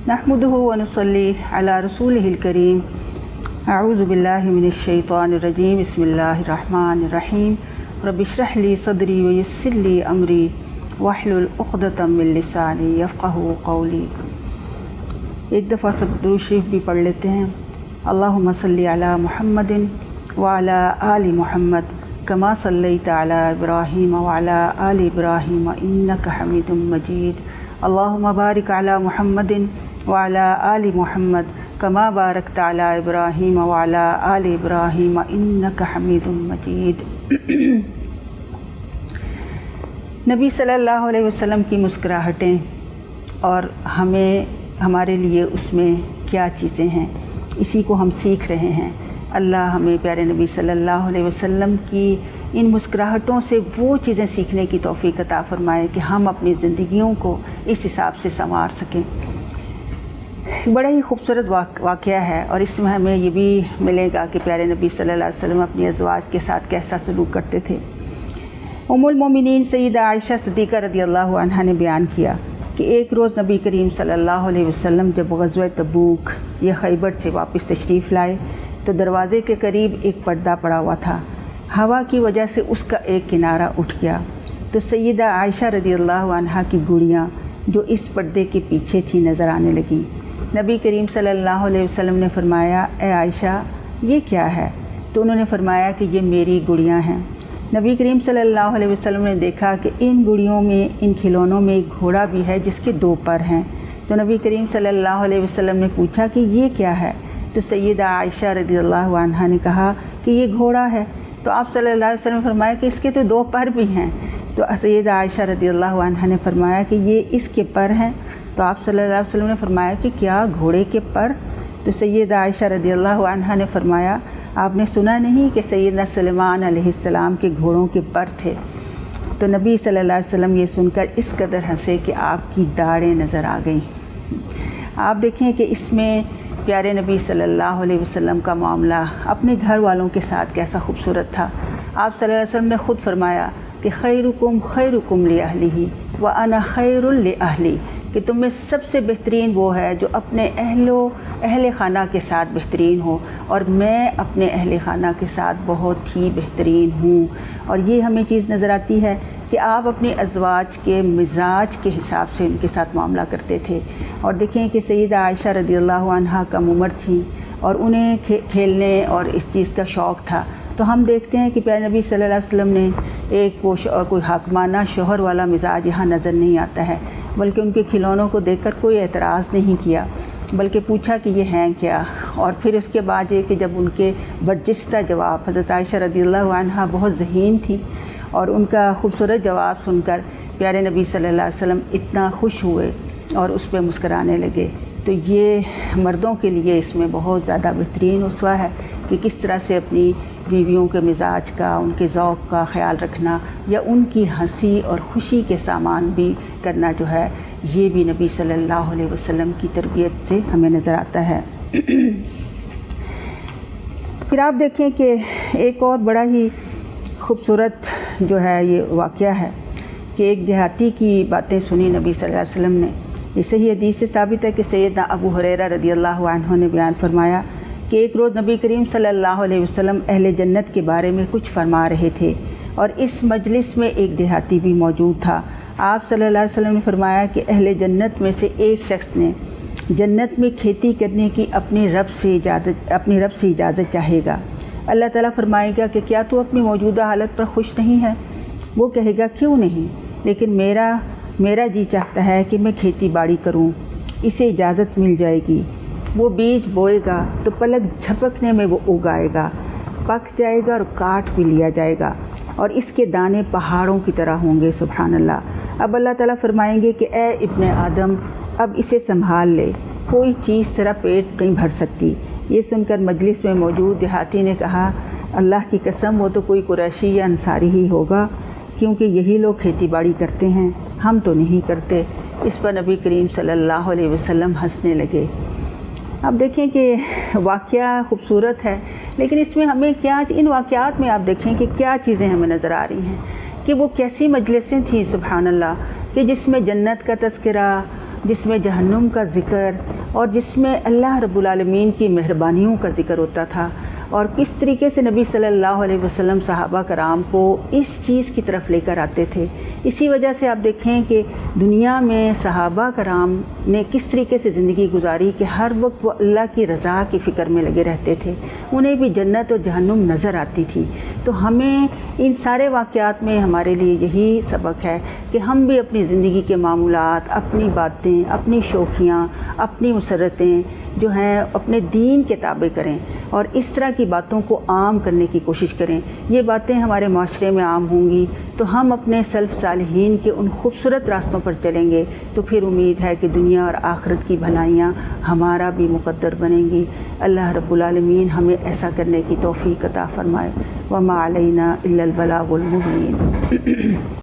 नहमदुहु व नुसल्ली अला रसूलिहिल करीम। अऊज़ु बिल्लाहि मिनश शैतानिर रजीम। बिस्मिल्लाहिर रहमानिर रहीम। रब्बि इश्रह ली सदरी व यस्सिर ली अमरी वहलुल उक़दतम मिन लिसानी यफ़क़हू क़ौली। एक दफ़ा सब दुरूद शरीफ भी पढ़ लेते हैं। अल्लाहुम्मा सल्लि अला मुहम्मदिन व अला आलि मुहम्मद कमा सल्लैता अला इब्राहीम व अला आलि इब्राहीम इन्नका हमीदुम मजीद। अल्लाहुम्मा बारिक अला मुहम्मदिन व अला आलि मुहम्मद कमा बारकता अला इब्राहीम व अला आलि इब्राहीम इन्नका हमीदुम मजीद। नबी सल्लल्लाहु अलैहि वसल्लम की मुस्कुराहटें और हमारे लिए उसमें क्या चीज़ें हैं, इसी को हम सीख रहे हैं। अल्लाह हमें प्यारे नबी सल्लल्लाहु अलैहि वसल्लम की इन मुस्कुराहटों से वो चीज़ें सीखने की तौफ़ीक़ अता फ़रमाए कि हम अपनी ज़िंदगियों को इस हिसाब से संवार सकें। बड़ा ही खूबसूरत वाक़या है और इसमें हमें ये भी मिलेगा कि प्यारे नबी सल्लल्लाहु अलैहि वसल्लम अपनी अज़वाज के साथ कैसा सलूक करते थे। उम्मुल मोमिनीन सय्यदा आयशा सिद्दीक़ा रज़ियल्लाहु अन्हा ने बयान किया कि एक रोज़ नबी करीम सल्लल्लाहु अलैहि वसल्लम जब ग़ज़वा तबूक या खैबर से वापस तशरीफ़ लाए तो दरवाज़े के करीब एक पर्दा पड़ा हुआ था। हवा की वजह से उसका एक किनारा उठ गया तो सय्यदा आयशा रज़ियल्लाहु अन्हा की गुड़ियाँ जो इस पर्दे के पीछे थी नज़र आने लगी। नबी करीम सल्लल्लाहु अलैहि वसल्लम ने फरमाया, ए आयशा ये क्या है? तो उन्होंने फरमाया कि ये मेरी गुड़ियाँ हैं। नबी करीम सल्लल्लाहु अलैहि वसल्लम ने देखा कि इन गुड़ियों में, इन खिलौनों में एक घोड़ा भी है जिसके दो पर हैं। तो नबी करीम सल्लल्लाहु अलैहि वसल्लम ने पूछा कि ये क्या है? तो सय्यदा आयशा रज़ियल्लाहु अन्हा ने कहा कि ये घोड़ा है। तो आप सल्लल्लाहु अलैहि वसल्लम ने फरमाया कि इसके तो दो पर भी हैं। तो सय्यदा आयशा रज़ियल्लाहु अन्हा ने फरमाया कि ये इसके पर हैं। तो आप सल्लल्लाहु अलैहि वसल्लम ने फरमाया कि क्या घोड़े के पर? तो सय्यदा आयशा रज़ियल्लाहु अन्हा ने फरमाया, आपने सुना नहीं कि सय्यदना सुलेमान अलैहिस्सलाम के घोड़ों के पर थे? तो नबी सल्लल्लाहु अलैहि वसल्लम ये सुनकर इस कदर हंसे कि आपकी दाढ़ें नज़र आ गईं। आप देखें कि इसमें प्यारे नबी सल्लल्लाहु अलैहि वसल्लम का मामला अपने घर वालों के साथ कैसा खूबसूरत था। आप सल्लल्लाहु अलैहि वसल्लम ने ख़ुद फरमाया कि खैरुकुम li अहलिही व अना खैरुल li अहली, कि तुम में सबसे बेहतरीन वो है जो अपने अहले ख़ाना के साथ बेहतरीन हो और मैं अपने अहले ख़ाना के साथ बहुत ही बेहतरीन हूँ। और ये हमें चीज़ नज़र आती है कि आप अपने अज़वाज के मिजाज के हिसाब से उनके साथ मामला करते थे। और देखें कि सय्यदा आयशा रज़ियल्लाहु अन्हा कम उम्र थी और उन्हें खेलने और इस चीज़ का शौक़ था। तो हम देखते हैं कि प्यारे नबी सल्लल्लाहु अलैहि वसल्लम ने कोई हाकमाना शोहर वाला मिजाज यहाँ नज़र नहीं आता है, बल्कि उनके खिलौनों को देखकर कोई एतराज़ नहीं किया, बल्कि पूछा कि ये हैं क्या। और फिर उसके बाद ये कि जब उनके बर्जिस्ता जवाब, हज़रत आयशा रज़ियल्लाहु अन्हा बहुत ज़हीन थी और उनका खूबसूरत जवाब सुनकर प्यारे नबी सल्लल्लाहु अलैहि वसल्लम इतना खुश हुए और उस पर मुस्कराने लगे। तो ये मर्दों के लिए इसमें बहुत ज़्यादा बेहतरीन उसवा है कि किस तरह से अपनी बीवियों के मिजाज का, उनके ज़ौक़ का ख़याल रखना या उनकी हंसी और ख़ुशी के सामान भी करना जो है, ये भी नबी सल्लल्लाहु अलैहि वसल्लम की तरबियत से हमें नज़र आता है। फिर आप देखें कि एक और बड़ा ही खूबसूरत जो है ये वाक़या है कि एक देहाती की बातें सुनी नबी सल्लल्लाहु अलैहि वसल्लम ने। इसे ही हदीस से साबित है कि सैयदना अबू हुरैरा रज़ियल्लाहु अन्हु ने बयान फरमाया कि एक रोज़ नबी करीम सल्लल्लाहु अलैहि वसल्लम अहले जन्नत के बारे में कुछ फरमा रहे थे और इस मजलिस में एक देहाती भी मौजूद था। आप सल्लल्लाहु अलैहि वसल्लम ने फरमाया कि अहले जन्नत में से एक शख्स ने जन्नत में खेती करने की अपने रब से इजाज़त चाहेगा। अल्लाह ताला फरमाएगा कि क्या तू अपनी मौजूदा हालत पर खुश नहीं है? वो कहेगा क्यों नहीं, लेकिन मेरा जी चाहता है कि मैं खेती बाड़ी करूं, इसे इजाज़त मिल जाएगी। वो बीज बोएगा तो पलक झपकने में वो उगाएगा, पक जाएगा और काट भी लिया जाएगा और इसके दाने पहाड़ों की तरह होंगे। सुभान अल्लाह। अब अल्लाह ताला फरमाएंगे कि ए इब्ने आदम, अब इसे संभाल ले, कोई चीज़ तेरा पेट नहीं भर सकती। ये सुनकर मजलिस में मौजूद देहाती ने कहा, अल्लाह की कसम वो तो कोई कुरैशी या अंसारी ही होगा, क्योंकि यही लोग खेती बाड़ी करते हैं, हम तो नहीं करते। इस पर नबी करीम सल्लल्लाहु अलैहि वसल्लम हंसने लगे। अब देखें कि वाक़या खूबसूरत है, लेकिन इसमें हमें क्या, इन वाक़यात में आप देखें कि क्या चीज़ें हमें नज़र आ रही हैं कि वो कैसी मजलिसें थीं सुभान अल्लाह, कि जिसमें जन्नत का तज़किरा جس میں جہنم کا ذکر اور جس میں اللہ رب العالمین کی مہربانیوں کا ذکر ہوتا تھا، اور کس طریقے سے نبی صلی اللہ علیہ وسلم صحابہ کرام کو اس چیز کی طرف لے کر آتے تھے۔ اسی وجہ سے آپ دیکھیں کہ دنیا میں صحابہ کرام نے کس طریقے سے زندگی گزاری کہ ہر وقت وہ اللہ کی رضا کی فکر میں لگے رہتے تھے، انہیں بھی جنت اور جہنم نظر آتی تھی۔ تو ہمیں ان سارے واقعات میں ہمارے لیے یہی سبق ہے کہ ہم بھی اپنی زندگی کے معمولات، اپنی باتیں، اپنی شوخیاں، اپنی مسرتیں جو ہیں اپنے دین کے تابع کریں اور اس طرح کی باتوں کو عام کرنے کی کوشش کریں۔ یہ باتیں ہمارے معاشرے میں عام ہوں گی تو ہم اپنے سلف صالحین کے ان خوبصورت راستوں پر چلیں گے، تو پھر امید ہے کہ دنیا اور آخرت کی بھلائیاں ہمارا بھی مقدر بنیں گی۔ اللہ رب العالمین ہمیں ایسا کرنے کی توفیق عطا فرمائے۔ وما علینا الا البلاغ المبین۔